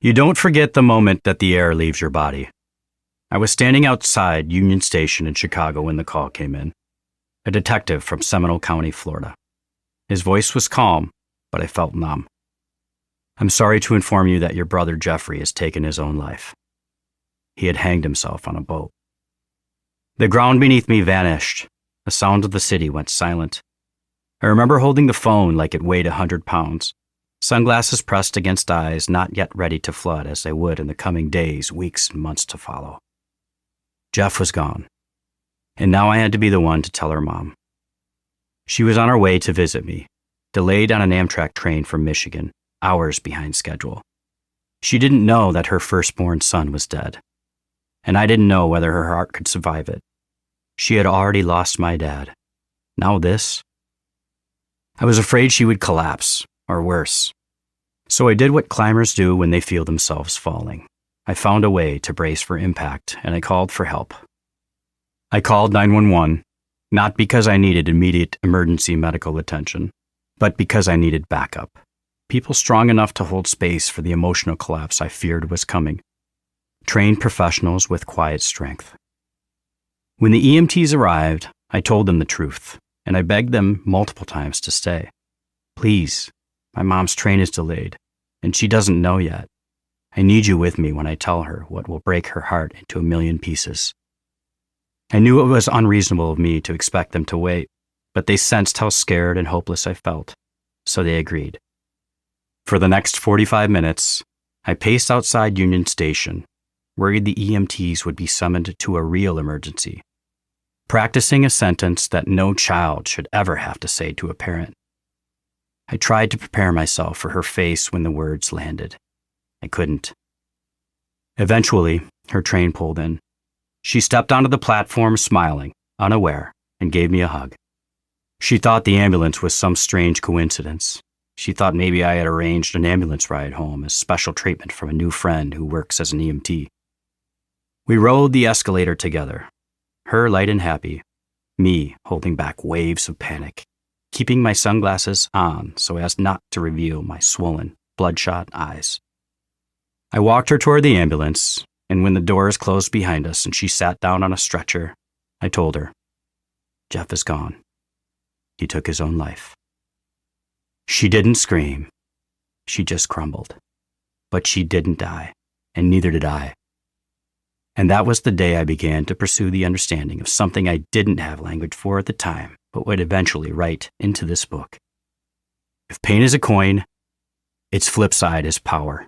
You don't forget the moment that the air leaves your body. I was standing outside Union Station in Chicago when the call came in. A detective from Seminole County, Florida. His voice was calm, but I felt numb. I'm sorry to inform you that your brother Jeffrey has taken his own life. He had hanged himself on a boat. The ground beneath me vanished. The sound of the city went silent. I remember holding the phone like it weighed 100 pounds. Sunglasses pressed against eyes not yet ready to flood as they would in the coming days, weeks, and months to follow. Jeff was gone, and now I had to be the one to tell her mom. She was on her way to visit me, delayed on an Amtrak train from Michigan, hours behind schedule. She didn't know that her firstborn son was dead, and I didn't know whether her heart could survive it. She had already lost my dad. Now this? I was afraid she would collapse, or worse. So I did what climbers do when they feel themselves falling. I found a way to brace for impact, and I called for help. I called 911, not because I needed immediate emergency medical attention, but because I needed backup. People strong enough to hold space for the emotional collapse I feared was coming. Trained professionals with quiet strength. When the EMTs arrived, I told them the truth, and I begged them multiple times to stay. Please, my mom's train is delayed, and she doesn't know yet. I need you with me when I tell her what will break her heart into a million pieces. I knew it was unreasonable of me to expect them to wait, but they sensed how scared and hopeless I felt, so they agreed. For the next 45 minutes, I paced outside Union Station, worried the EMTs would be summoned to a real emergency, practicing a sentence that no child should ever have to say to a parent. I tried to prepare myself for her face when the words landed. I couldn't. Eventually, her train pulled in. She stepped onto the platform smiling, unaware, and gave me a hug. She thought the ambulance was some strange coincidence. She thought maybe I had arranged an ambulance ride home as special treatment from a new friend who works as an EMT. We rode the escalator together, her light and happy, me holding back waves of panic, keeping my sunglasses on so as not to reveal my swollen, bloodshot eyes. I walked her toward the ambulance, and when the doors closed behind us and she sat down on a stretcher, I told her, Jeff is gone. He took his own life. She didn't scream. She just crumbled. But she didn't die, and neither did I. And that was the day I began to pursue the understanding of something I didn't have language for at the time, but would eventually write into this book. If pain is a coin, its flip side is power.